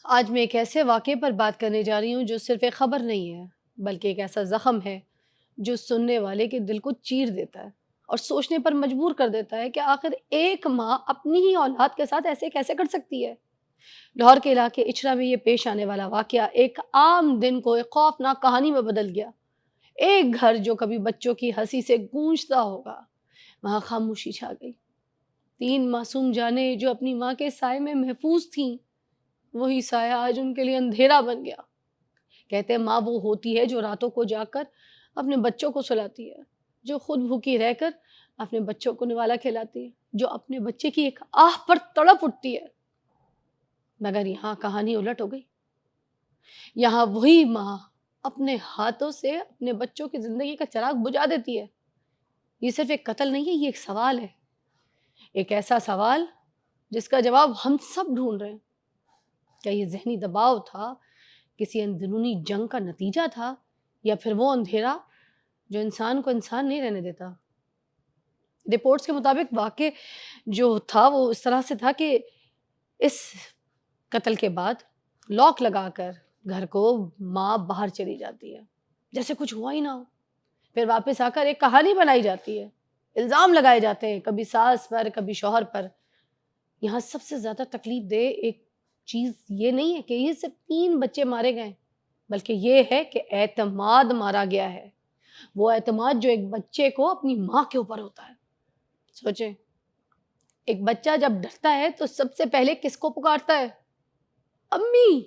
آج میں ایک ایسے واقعے پر بات کرنے جا رہی ہوں جو صرف ایک خبر نہیں ہے، بلکہ ایک ایسا زخم ہے جو سننے والے کے دل کو چیر دیتا ہے اور سوچنے پر مجبور کر دیتا ہے کہ آخر ایک ماں اپنی ہی اولاد کے ساتھ ایسے کیسے کر سکتی ہے۔ لاہور کے علاقے اچرا میں یہ پیش آنے والا واقعہ ایک عام دن کو ایک خوفناک کہانی میں بدل گیا۔ ایک گھر جو کبھی بچوں کی ہنسی سے گونجتا ہوگا، وہاں خاموشی چھا گئی۔ تین معصوم جانیں جو اپنی ماں کے سائے میں محفوظ تھیں، وہی سایہ آج ان کے لیے اندھیرا بن گیا۔ کہتے ہیں ماں وہ ہوتی ہے جو راتوں کو جا کر اپنے بچوں کو سلاتی ہے، جو خود بھوکی رہ کر اپنے بچوں کو نوالا کھلاتی ہے، جو اپنے بچے کی ایک آہ پر تڑپ اٹھتی ہے۔ مگر یہاں کہانی الٹ ہو گئی۔ یہاں وہی ماں اپنے ہاتھوں سے اپنے بچوں کی زندگی کا چراغ بجھا دیتی ہے۔ یہ صرف ایک قتل نہیں ہے، یہ ایک سوال ہے، ایک ایسا سوال جس کا جواب ہم سب ڈھونڈ رہے ہیں۔ کیا یہ ذہنی دباؤ تھا، کسی اندرونی جنگ کا نتیجہ تھا، یا پھر وہ اندھیرا جو انسان کو انسان نہیں رہنے دیتا؟ رپورٹس کے مطابق واقع جو تھا وہ اس طرح سے تھا کہ اس قتل کے بعد لاک لگا کر گھر کو ماں باہر چلی جاتی ہے جیسے کچھ ہوا ہی نہ ہو، پھر واپس آ کر ایک کہانی بنائی جاتی ہے، الزام لگائے جاتے ہیں، کبھی ساس پر کبھی شوہر پر۔ یہاں سب سے زیادہ تکلیف دہ ایک چیز یہ نہیں ہے کہ یہ صرف 3 بچے مارے گئے، بلکہ یہ ہے کہ اعتماد مارا گیا ہے، وہ اعتماد جو ایک بچے کو اپنی ماں کے اوپر ہوتا ہے۔ سوچیں، ایک بچہ جب ڈرتا ہے تو سب سے پہلے کس کو پکارتا ہے؟ امی۔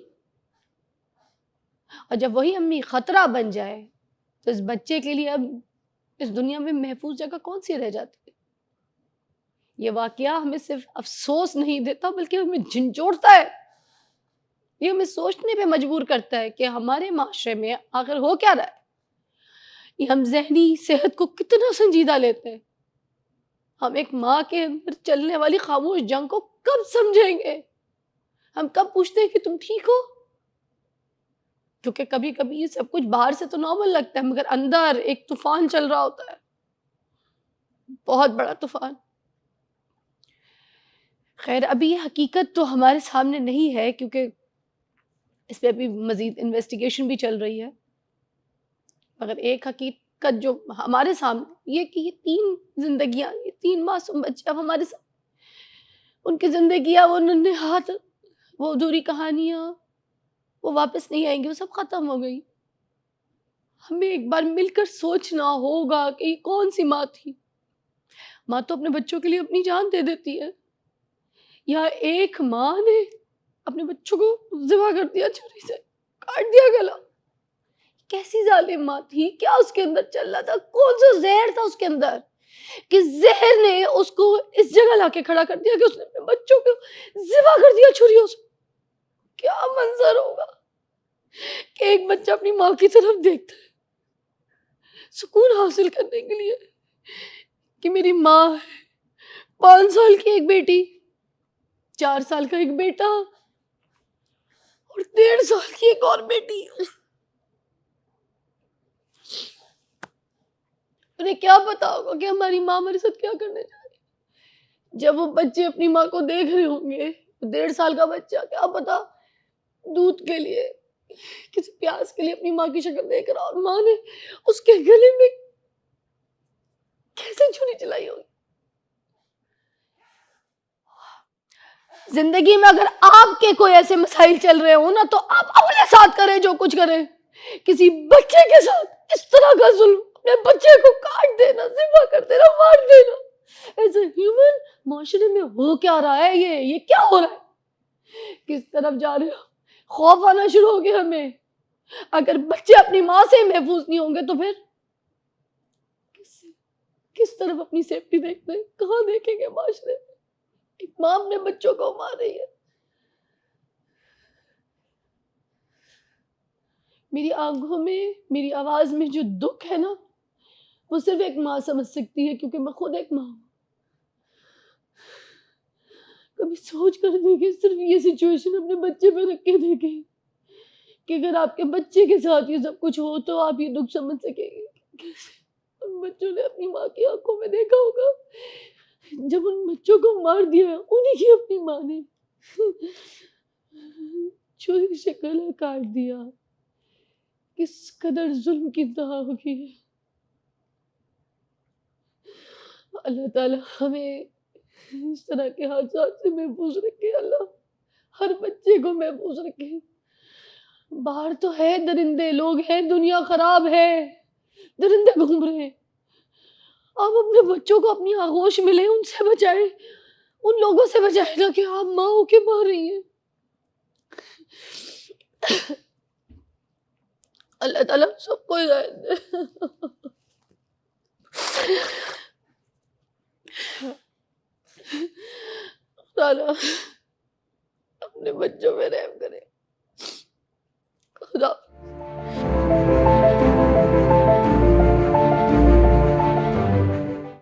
اور جب وہی امی خطرہ بن جائے تو اس بچے کے لیے اب اس دنیا میں محفوظ جگہ کون سی رہ جاتی ہے؟ یہ واقعہ ہمیں صرف افسوس نہیں دیتا بلکہ ہمیں جھنجھوڑتا ہے، یہ ہمیں سوچنے پہ مجبور کرتا ہے کہ ہمارے معاشرے میں آخر ہو کیا رہا ہے، یہ ہم ذہنی صحت کو کتنا سنجیدہ لیتے ہیں، ہم ایک ماں کے اندر چلنے والی خاموش جنگ کو کب سمجھیں گے، ہم کب پوچھتے ہیں کہ تم ٹھیک ہو؟ کیونکہ کبھی کبھی یہ سب کچھ باہر سے تو نارمل لگتا ہے مگر اندر ایک طوفان چل رہا ہوتا ہے، بہت بڑا طوفان۔ خیر ابھی یہ حقیقت تو ہمارے سامنے نہیں ہے کیونکہ اس پہ ابھی مزید انویسٹیگیشن بھی چل رہی ہے، مگر ایک حقیقت جو ہمارے سامنے یہ کہ یہ 3 زندگیاں، یہ 3 معصوم بچے اب ہمارے سامنے، ان کی زندگیاں، وہ ننھے ہاتھ، وہ ادھوری کہانیاں، وہ واپس نہیں آئیں گی، وہ سب ختم ہو گئی۔ ہمیں ایک بار مل کر سوچنا ہوگا کہ یہ کون سی ماں تھی۔ ماں تو اپنے بچوں کے لیے اپنی جان دے دیتی ہے، یا ایک ماں نے اپنے بچوں کو ذبح کر دیا، چھری سے کاٹ دیا گلا۔ کیسی ظالم ماں تھی، کیا اس کے اندر چل رہا تھا، کون سا زہر تھا اس کے اندر کہ زہر نے اس کو اس جگہ لا کے کھڑا کر دیا کہ اس نے اپنے بچوں کو ذبح کر دیا چھریوں سے۔ کیا منظر ہوگا کہ ایک بچہ اپنی ماں کی طرف دیکھتا ہے سکون حاصل کرنے کے لیے کہ میری ماں ہے، 5 سال کی ایک بیٹی، 4 سال کا ایک بیٹا اور 1.5 سال کی ایک اور بیٹی۔ انہیں کیا پتا ہوگا کہ ہماری ماں ہمارے ساتھ کیا کرنے جا رہی ہے۔ جب وہ بچے اپنی ماں کو دیکھ رہے ہوں گے، 1.5 سال کا بچہ کیا پتا دودھ کے لیے، کسی پیاس کے لیے اپنی ماں کی شکل دیکھ رہا، اور ماں نے اس کے گلے میں کیسے چھری چلائی ہوگی۔ زندگی میں اگر آپ کے کوئی ایسے مسائل چل رہے ہوں نا تو آپ اپنے ساتھ کریں جو کچھ کریں، کسی بچے کے ساتھ اس طرح کا ظلم، اپنے بچے کو کاٹ دینا، ذبح کر دینا، مار دینا، ایز اے ہیومن معاشرے میں ہو کیا رہا ہے؟ یہ کیا ہو رہا ہے؟ کس طرف جا رہے ہو؟ خوف آنا شروع ہو گیا ہمیں۔ اگر بچے اپنی ماں سے محفوظ نہیں ہوں گے تو پھر کس طرف اپنی سیفٹی دیکھتے ہیں؟ کہاں دیکھیں گے معاشرے میں؟ ایک ماں اپنے بچوں کو مار رہی ہے۔ میری آنکھوں میں، میری آواز میں جو دکھ ہے نا، وہ صرف ایک ماں سمجھ سکتی ہے کیونکہ میں خود ایک ماں ہوں۔ کبھی سوچ کر دیکھیں، صرف یہ سچویشن اپنے بچے پہ رکھ کے دیکھیں کہ اگر آپ کے بچے کے ساتھ یہ سب کچھ ہو تو آپ یہ دکھ سمجھ سکیں گے۔ کیسے ان بچوں نے اپنی ماں کی آنکھوں میں دیکھا ہوگا جب ان بچوں کو مار دیا انہی کی اپنی ماں نے، چھری سے گلا کاٹ دیا، کس قدر ظلم کی انتہا ہوگی۔ اللہ تعالیٰ ہمیں اس طرح کے حادثات سے محفوظ رکھے، اللہ ہر بچے کو محفوظ رکھے۔ باہر تو ہے درندے، لوگ ہیں، دنیا خراب ہے، درندے گھوم رہے ہیں، آپ اپنے بچوں کو اپنی آغوش میں لیں، ان سے بچائیں، ان لوگوں سے بچائیں نا کہ آپ ماں ہو کے مار رہی ہیں۔ اللہ تعالیٰ سب کو ہدایت دے۔ تعالیٰ اپنے بچوں میں رحم کر۔